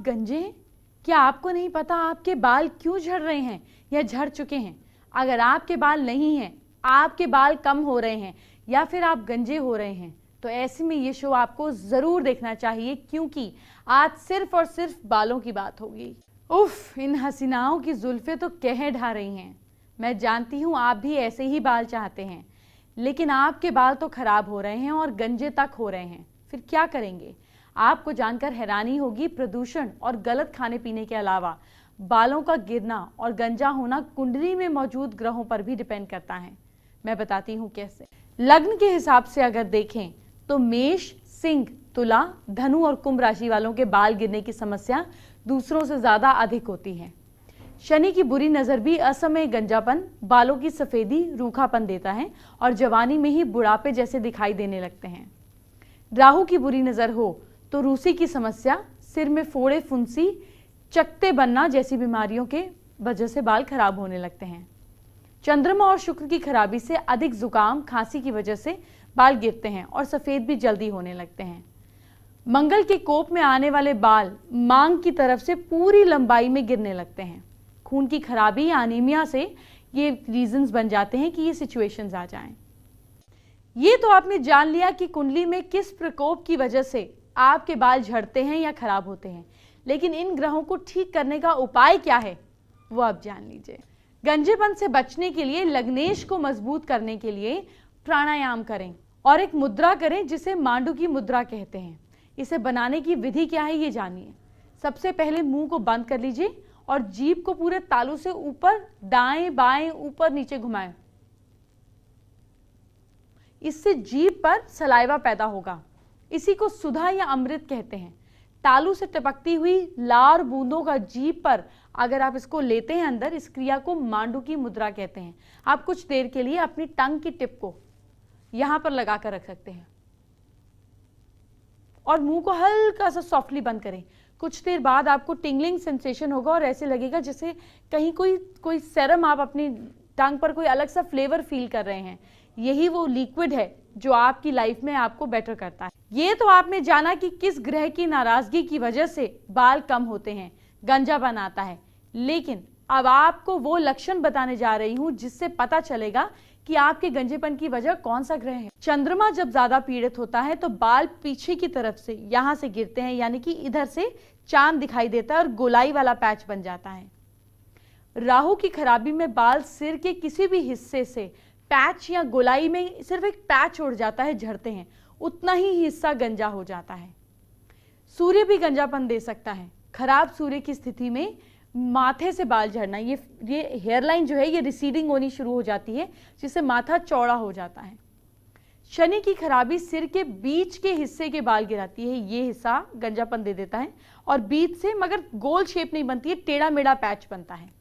गंजे हैं? क्या आपको नहीं पता आपके बाल क्यों झड़ रहे हैं या झड़ चुके हैं? अगर आपके बाल नहीं हैं, आपके बाल कम हो रहे हैं या फिर आप गंजे हो रहे हैं, तो ऐसे में ये शो आपको ज़रूर देखना चाहिए, क्योंकि आज सिर्फ और सिर्फ बालों की बात होगी। उफ, इन हसीनाओं की जुल्फें तो कह ढा रही हैं। मैं जानती हूँ आप भी ऐसे ही बाल चाहते हैं, लेकिन आपके बाल तो खराब हो रहे हैं और गंजे तक हो रहे हैं। फिर क्या करेंगे? आपको जानकर हैरानी होगी, प्रदूषण और गलत खाने पीने के अलावा बालों का गिरना और गंजा होना कुंडली में मौजूद ग्रहों पर भी डिपेंड करता है। मैं बताती हूँ कैसे। लग्न के हिसाब से अगर देखें तो मेष, सिंह, तुला, धनु और कुंभ राशि वालों के बाल गिरने की समस्या दूसरों से ज्यादा अधिक होती है। शनि की बुरी नजर भी असमय गंजापन, बालों की सफेदी, रूखापन देता है और जवानी में ही बुढ़ापे जैसे दिखाई देने लगते हैं। राहु की बुरी नजर हो तो रूसी की समस्या, सिर में फोड़े, फुंसी, चकते बनना जैसी बीमारियों के वजह से बाल खराब होने लगते हैं। चंद्रमा और शुक्र की खराबी से अधिक जुकाम, खांसी की वजह से बाल गिरते हैं और सफेद भी जल्दी होने लगते हैं। मंगल के कोप में आने वाले बाल मांग की तरफ से पूरी लंबाई में गिरने लगते हैं। खून की खराबी या अनीमिया से ये रीजंस बन जाते हैं कि ये सिचुएशंस आ जाएं। ये तो आपने जान लिया कि कुंडली में किस प्रकोप की वजह से आपके बाल झड़ते हैं या खराब होते हैं, लेकिन इन ग्रहों को ठीक करने का उपाय क्या है वो आप जान लीजिए। गंजेपन से बचने के लिए, लग्नेश को मजबूत करने के लिए प्राणायाम करें और एक मुद्रा करें जिसे मांडू की मुद्रा कहते हैं। इसे बनाने की विधि क्या है ये जानिए। सबसे पहले मुंह को बंद कर लीजिए और जीभ को पूरे तालू से ऊपर, दाएं बाएं, ऊपर नीचे घुमाएं। इससे जीभ पर सलाइवा पैदा होगा। इसी को सुधा या अमृत कहते हैं। तालू से टपकती हुई लार बूंदों का जीभ पर अगर आप इसको लेते हैं अंदर, इस क्रिया को मांडू की मुद्रा कहते हैं। आप कुछ देर के लिए अपनी टंग की टिप को यहां पर लगा कर रख सकते हैं और मुंह को हल्का सा सॉफ्टली बंद करें। कुछ देर बाद आपको टिंगलिंग सेंसेशन होगा और ऐसे लगेगा जैसे कहीं कोई सेरम आप अपनी टंग पर कोई अलग सा फ्लेवर फील कर रहे हैं। यही वो लिक्विड है जो आपकी लाइफ में आपको बेटर करता है। ये तो आपने जाना कि किस ग्रह की नाराजगी की वजह से बाल कम होते हैं, गंजापन आता है, लेकिन अब आपको वो लक्षण बताने जा रही हूं जिससे पता चलेगा कि आपके गंजेपन की वजह कौन सा ग्रह है। चंद्रमा जब ज्यादा पीड़ित होता है तो बाल पीछे की तरफ से यहां से गिरते हैं, यानी कि इधर से चांद दिखाई देता है और गोलाई वाला पैच बन जाता है। राहु की खराबी में बाल सिर के किसी भी हिस्से से पैच या गोलाई में सिर्फ एक पैच उड़ जाता है, झड़ते हैं, उतना ही हिस्सा गंजा हो जाता है। सूर्य भी गंजापन दे सकता है। खराब सूर्य की स्थिति में माथे से बाल झड़ना, ये हेयरलाइन जो है ये रिसीडिंग होनी शुरू हो जाती है, जिससे माथा चौड़ा हो जाता है। शनि की खराबी सिर के बीच के हिस्से के बाल गिराती है, ये हिस्सा गंजापन दे देता है और बीच से, मगर गोल शेप नहीं बनती है, टेढ़ा मेढ़ा पैच बनता है।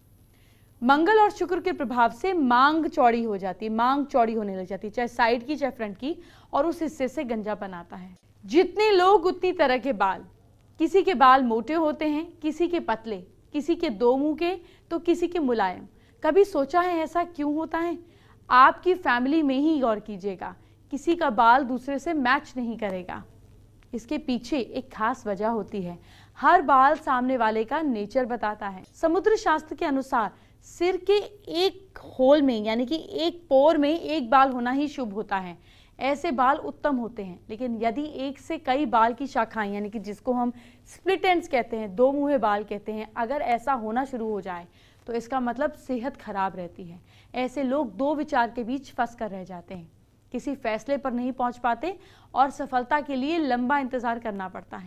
मंगल और शुक्र के प्रभाव से मांग चौड़ी हो जाती है, मांग चौड़ी होने लग जाती है, चाहे साइड की चाहे फ्रंट की, और उस हिस्से से गंजापन आता है। जितने लोग उतनी तरह के बाल। किसी के बाल मोटे होते हैं, किसी के पतले, किसी के दो मुंह के तो किसी के मुलायम। कभी सोचा है ऐसा क्यों होता है? आपकी फैमिली में ही गौर कीजिएगा, किसी का बाल दूसरे से मैच नहीं करेगा। इसके पीछे एक खास वजह होती है। हर बाल सामने वाले का नेचर बताता है। समुद्र शास्त्र के अनुसार सिर के एक होल में, यानी कि एक पोर में एक बाल होना ही शुभ होता है। ऐसे बाल उत्तम होते हैं, लेकिन यदि एक से कई बाल की शाखाएं, यानी कि जिसको हम स्प्लिट एंड्स कहते हैं, दो मुंहे बाल कहते हैं, अगर ऐसा होना शुरू हो जाए तो इसका मतलब सेहत खराब रहती है। ऐसे लोग दो विचार के बीच फंस कर रह जाते हैं, किसी फैसले पर नहीं पहुंच पाते और सफलता के लिए लंबा इंतजार करना पड़ता है।